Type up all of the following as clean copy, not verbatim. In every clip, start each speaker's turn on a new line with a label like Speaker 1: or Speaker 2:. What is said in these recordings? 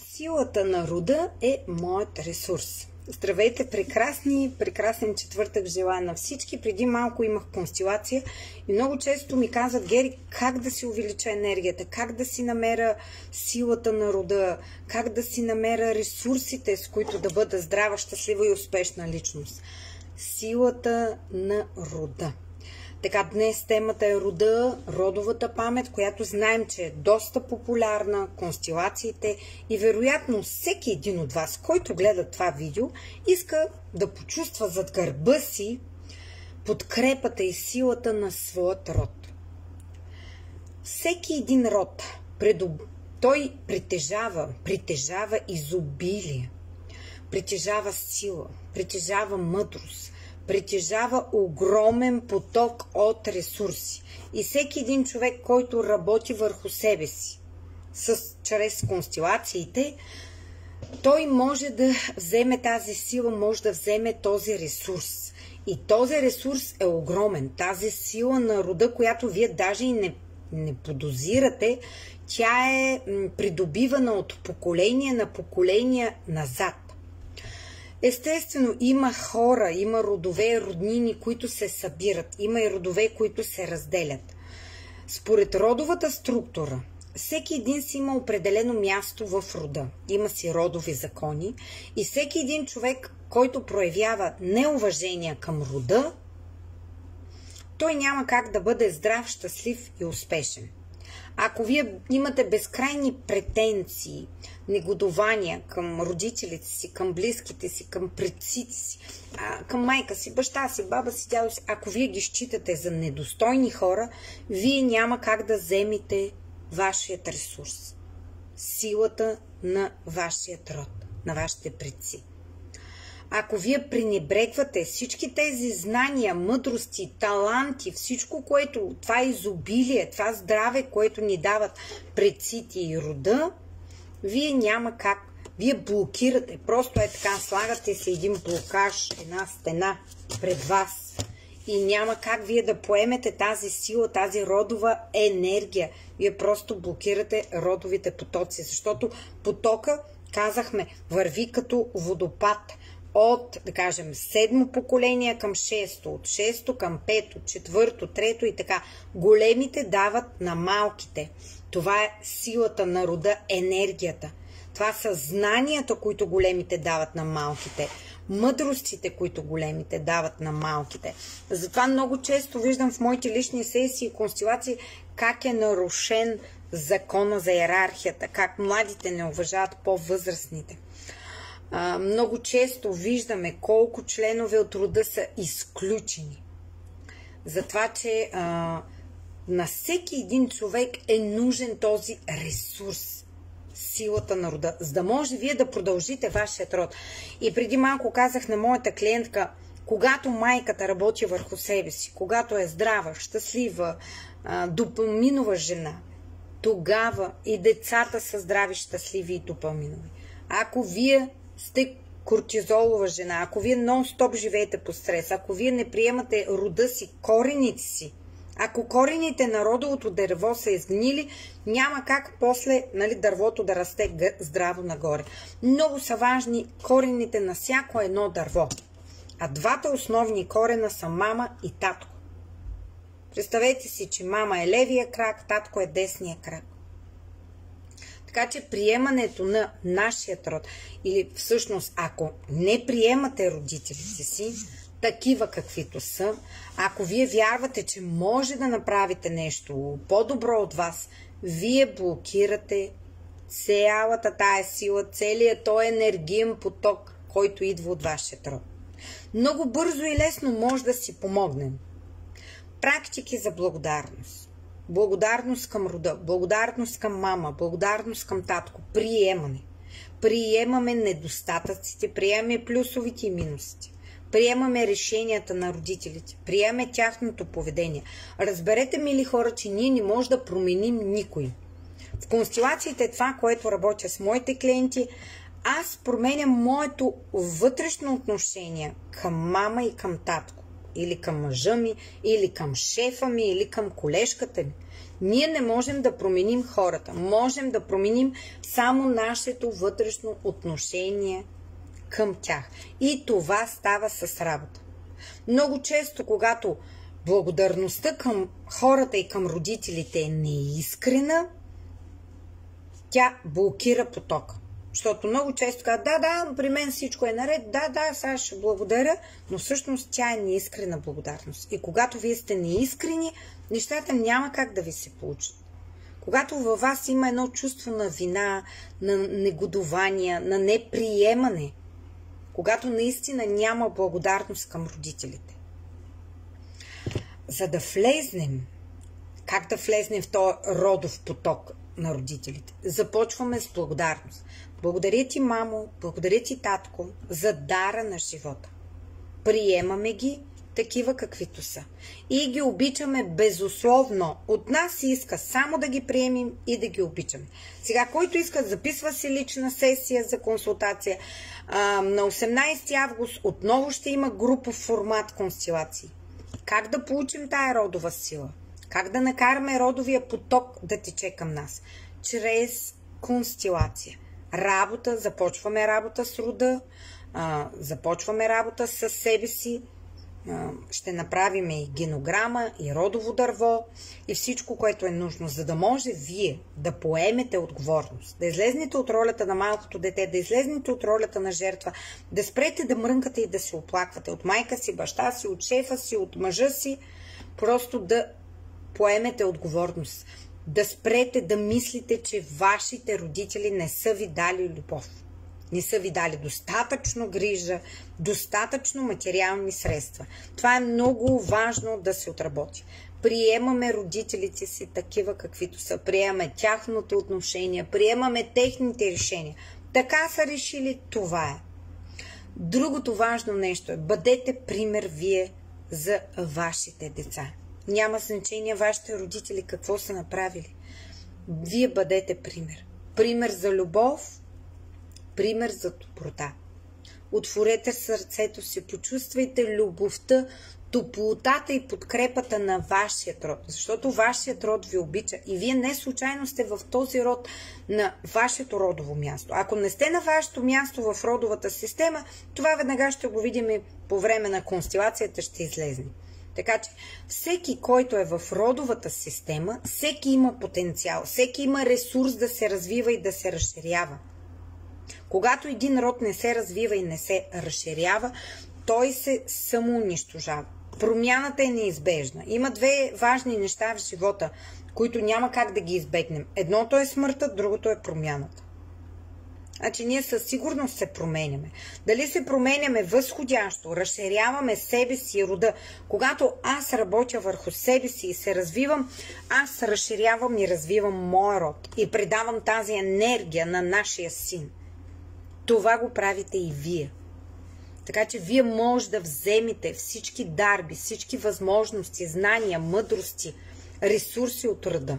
Speaker 1: Силата на рода е моят ресурс. Здравейте, прекрасен четвъртък желая на всички. Преди малко имах констелация и много често ми казват: Гери, как да си увелича енергията, как да си намеря силата на рода, как да си намеря ресурсите, с които да бъда здрава, щастлива и успешна личност. Силата на рода. Така, днес темата е рода, родовата памет, която знаем, че е доста популярна, констелациите и вероятно всеки един от вас, който гледа това видео, иска да почувства зад гърба си подкрепата и силата на своят род. Всеки един род, той притежава изобилие, притежава сила, притежава мъдрост, притежава огромен поток от ресурси. И всеки един човек, който работи върху себе си, чрез констелациите, той може да вземе тази сила, може да вземе този ресурс. И този ресурс е огромен. Тази сила на рода, която вие даже и не подозирате, тя е придобивана от поколение на поколение назад. Естествено, има хора, има родове и роднини, които се събират. Има и родове, които се разделят. Според родовата структура, всеки един си има определено място в рода. Има си родови закони и всеки един човек, който проявява неуважение към рода, той няма как да бъде здрав, щастлив и успешен. Ако вие имате безкрайни претенции, негодования към родителите си, към близките си, към предците си, към майка си, баща си, баба си, дядо си, ако вие ги считате за недостойни хора, вие няма как да вземете вашият ресурс. Силата на вашият род, на вашите предци. Ако вие пренебрегвате всички тези знания, мъдрости, таланти, всичко, което, това изобилие, това здраве, което ни дават предците и рода, вие няма как, вие блокирате, просто е така, слагате си един блокаж, една стена пред вас и няма как вие да поемете тази сила, тази родова енергия. Вие просто блокирате родовите потоци, защото потока, казахме, върви като водопад. От, да кажем, 7 поколение към 6, от 6 към 5, 4, 3 и така. Големите дават на малките. Това е силата на рода, енергията. Това са знанията, които големите дават на малките. Мъдростите, които големите дават на малките. Затова много често виждам в моите лични сесии и констелации как е нарушен закона за иерархията, как младите не уважават по-възрастните. Много често виждаме колко членове от рода са изключени. Затова, че на всеки един човек е нужен този ресурс, силата на рода, за да може вие да продължите вашият род. И преди малко казах на моята клиентка, когато майката работи върху себе си, когато е здрава, щастлива, допаминова жена, тогава и децата са здрави, щастливи и допаминови. Ако вие сте кортизолова жена, ако вие нон-стоп живеете по стрес, ако вие не приемате рода си, корените си, ако корените на родовото дърво са изгнили, няма как после дървото да расте здраво нагоре. Много са важни корените на всяко едно дърво. А двата основни корена са мама и татко. Представете си, че мама е левия крак, татко е десния крак. Така че приемането на нашия род, или всъщност ако не приемате родителите си, такива каквито са, ако вие вярвате, че може да направите нещо по-добро от вас, вие блокирате цялата тая сила, целият този енергиен поток, който идва от вашия род. Много бързо и лесно може да си помогнем. Практики за благодарност. Благодарност към рода, благодарност към мама, благодарност към татко, приемане. Приемаме недостатъците, приемаме плюсовите и минусите. Приемаме решенията на родителите, приемаме тяхното поведение. Разберете, мили хора, че ние не можем да променим никой. В констелациите това, което работя с моите клиенти, аз променям моето вътрешно отношение към мама и към татко. Или към мъжа ми, или към шефа ми, или към колежката ми. Ние не можем да променим хората. Можем да променим само нашето вътрешно отношение към тях. И това става с работа. Много често, когато благодарността към хората и към родителите е неискрена, тя блокира потока. Защото много често казват, да, при мен всичко е наред, да, сега ще благодаря, но всъщност тя е неискрена благодарност. И когато вие сте неискрени, нещата няма как да ви се получат. Когато във вас има едно чувство на вина, на негодование, на неприемане, когато наистина няма благодарност към родителите. За да влезнем, как да влезнем в този родов поток на родителите? Започваме с благодарност. Благодаря ти, мамо, благодаря ти, татко, за дара на живота. Приемаме ги такива каквито са. И ги обичаме безусловно. От нас се иска само да ги приемем и да ги обичаме. Сега, който иска, записва си лична сесия за консултация. На 18 август отново ще има групов формат констелации. Как да получим тая родова сила? Как да накараме родовия поток да тече към нас? Чрез констелация. Започваме работа с рода, започваме работа с себе си, ще направим и генограма, и родово дърво, и всичко, което е нужно, за да може вие да поемете отговорност, да излезнете от ролята на малкото дете, да излезнете от ролята на жертва, да спрете да мрънкате и да се оплаквате от майка си, баща си, от шефа си, от мъжа си, просто да поемете отговорност. Да спрете да мислите, че вашите родители не са ви дали любов. Не са ви дали достатъчно грижа, достатъчно материални средства. Това е много важно да се отработи. Приемаме родителите си такива каквито са. Приемаме тяхното отношение, приемаме техните решения. Така са решили, това е. Другото важно нещо е, бъдете пример вие за вашите деца. Няма значение вашите родители какво са направили. Вие бъдете пример. Пример за любов, пример за доброта. Отворете сърцето си, почувствайте любовта, топлотата и подкрепата на вашият род. Защото вашият род ви обича. И вие не случайно сте в този род на вашето родово място. Ако не сте на вашето място в родовата система, това веднага ще го видим и по време на констелацията ще излезне. Така че всеки, който е в родовата система, всеки има потенциал, всеки има ресурс да се развива и да се разширява. Когато един род не се развива и не се разширява, той се самоунищожава. Промяната е неизбежна. Има две важни неща в живота, които няма как да ги избегнем. Едното е смъртта, другото е промяната. Значи ние със сигурност се променяме. Дали се променяме възходящо, разширяваме себе си и рода. Когато аз работя върху себе си и се развивам, аз разширявам и развивам моя род и предавам тази енергия на нашия син. Това го правите и вие. Така че вие може да вземете всички дарби, всички възможности, знания, мъдрости, ресурси от рода.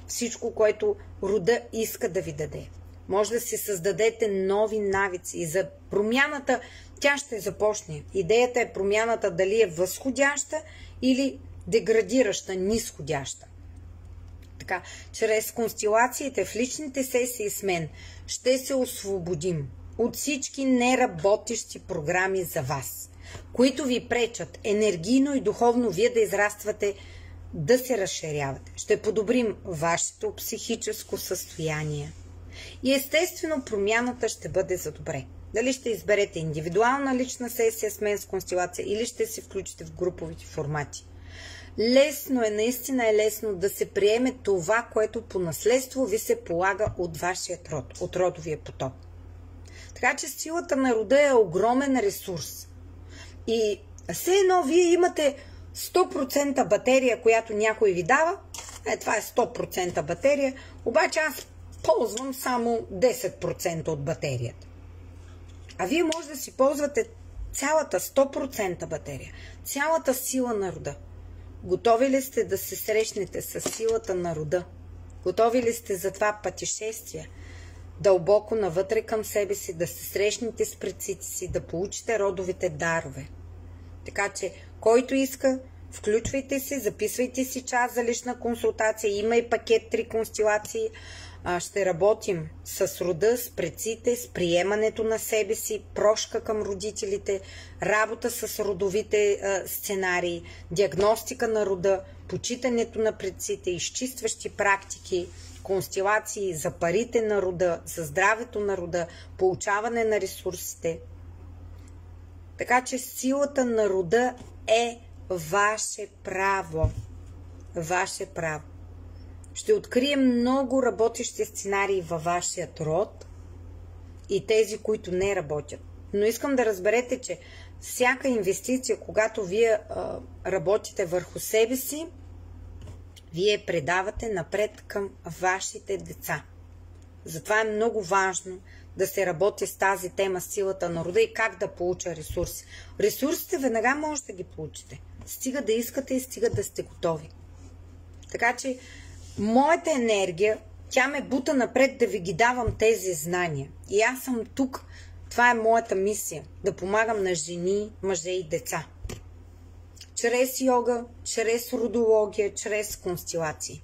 Speaker 1: Всичко, което рода иска да ви даде. Може да си създадете нови навици и за промяната тя ще започне. Идеята е промяната дали е възходяща или деградираща, нисходяща. Така, чрез констелациите в личните сесии с мен ще се освободим от всички неработещи програми за вас, които ви пречат енергийно и духовно вие да израствате, да се разширявате. Ще подобрим вашето психическо състояние. И естествено промяната ще бъде за добре. Дали ще изберете индивидуална лична сесия с мен с констелация или ще се включите в груповите формати. Лесно е, наистина е лесно да се приеме това, което по наследство ви се полага от вашия род, от родовия поток. Така че силата на рода е огромен ресурс. И все едно вие имате 100% батерия, която някой ви дава. Това е 100% батерия, обаче аз ползвам само 10% от батерията. А вие може да си ползвате цялата 100% батерия, цялата сила на рода. Готови ли сте да се срещнете с силата на рода? Готови ли сте за това пътешествие? Дълбоко навътре към себе си, да се срещнете с предците си, да получите родовите дарове. Така че, който иска, Включвайте се, записвайте си час за лична консултация. Има и пакет 3 констелации. Ще работим с рода, с предците, с приемането на себе си, прошка към родителите, работа с родовите сценарии, диагностика на рода, почитането на предците, изчистващи практики, констелации за парите на рода, за здравето на рода, получаване на ресурсите. Така че силата на рода е ваше право. Ваше право. Ще открием много работещи сценарии във вашият род и тези, които не работят. Но искам да разберете, че всяка инвестиция, когато вие работите върху себе си, вие предавате напред към вашите деца. Затова е много важно да се работи с тази тема, силата на рода и как да получа ресурси. Ресурсите веднага може да ги получите. Стига да искате и стига да сте готови. Така че моята енергия, тя ме бута напред да ви ги давам тези знания. И аз съм тук. Това е моята мисия. Да помагам на жени, мъже и деца. Чрез йога, чрез родология, чрез констелации.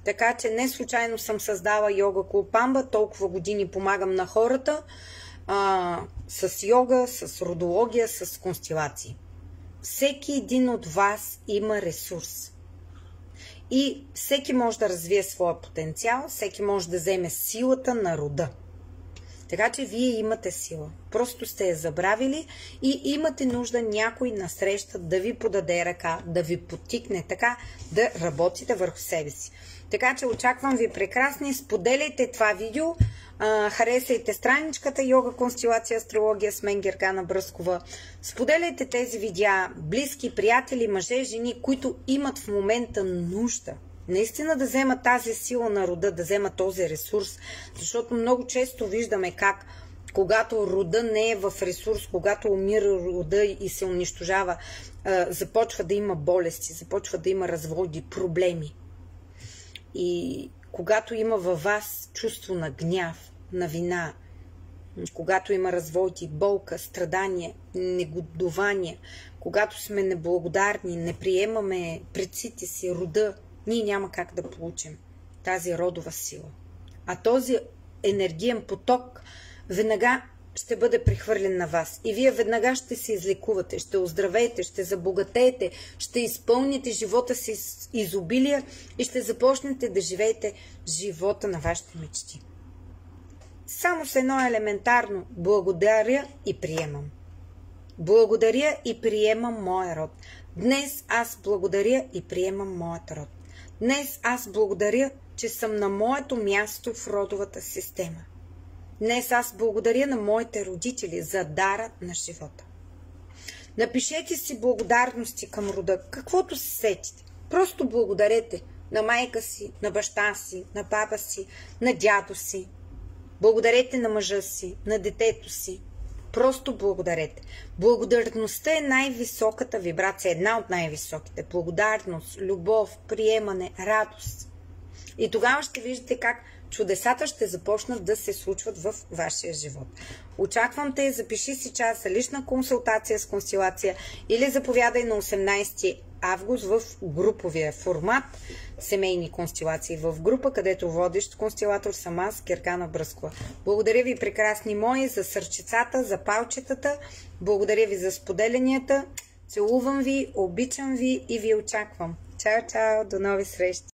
Speaker 1: Така че не случайно съм създала йога клуб Амба. Толкова години помагам на хората с йога, с родология, с констелации. Всеки един от вас има ресурс. И всеки може да развие своя потенциал, всеки може да вземе силата на рода. Така че вие имате сила. Просто сте я забравили и имате нужда някой насреща да ви подаде ръка, да ви подтикне така, да работите върху себе си. Така че очаквам ви прекрасни. Споделяйте това видео. Харесайте страничката Йога, констелация, астрология с мен Гергана Бръскова. Споделяйте тези видеа, близки, приятели, мъже, жени, които имат в момента нужда. Наистина да вземат тази сила на рода, да вземат този ресурс. Защото много често виждаме как, когато рода не е в ресурс, когато умира рода и се унищожава, започва да има болести, започва да има разводи, проблеми. И когато има във вас чувство на гняв, на вина, когато има разводи, болка, страдание, негодование, когато сме неблагодарни, не приемаме предците си, рода, ние няма как да получим тази родова сила. А този енергиен поток веднага ще бъде прехвърлен на вас. И вие веднага ще се излекувате, ще оздравеете, ще забогатеете, ще изпълните живота си с изобилие и ще започнете да живеете живота на вашите мечти. Само с едно елементарно благодаря и приемам. Благодаря и приемам моя род. Днес аз благодаря и приемам моят род. Днес аз благодаря, че съм на моето място в родовата система. Днес аз благодаря на моите родители за дара на живота. Напишете си благодарности към рода, каквото се сетите. Просто благодарете на майка си, на баща си, на баба си, на дядо си. Благодарете на мъжа си, на детето си. Просто благодарете. Благодарността е най-високата вибрация, една от най-високите. Благодарност, любов, приемане, радост. И тогава ще виждате как чудесата ще започнат да се случват в вашия живот. Очаквам те, запиши си час за лична консултация с констелация или заповядай на 18 август в груповия формат семейни констелации в група, където водещ констелатор съм аз, Гергана Бръскова. Благодаря ви, прекрасни мои, за сърчицата, за палчетата. Благодаря ви за споделянията. Целувам ви, обичам ви и ви очаквам. Чао, чао, до нови срещи!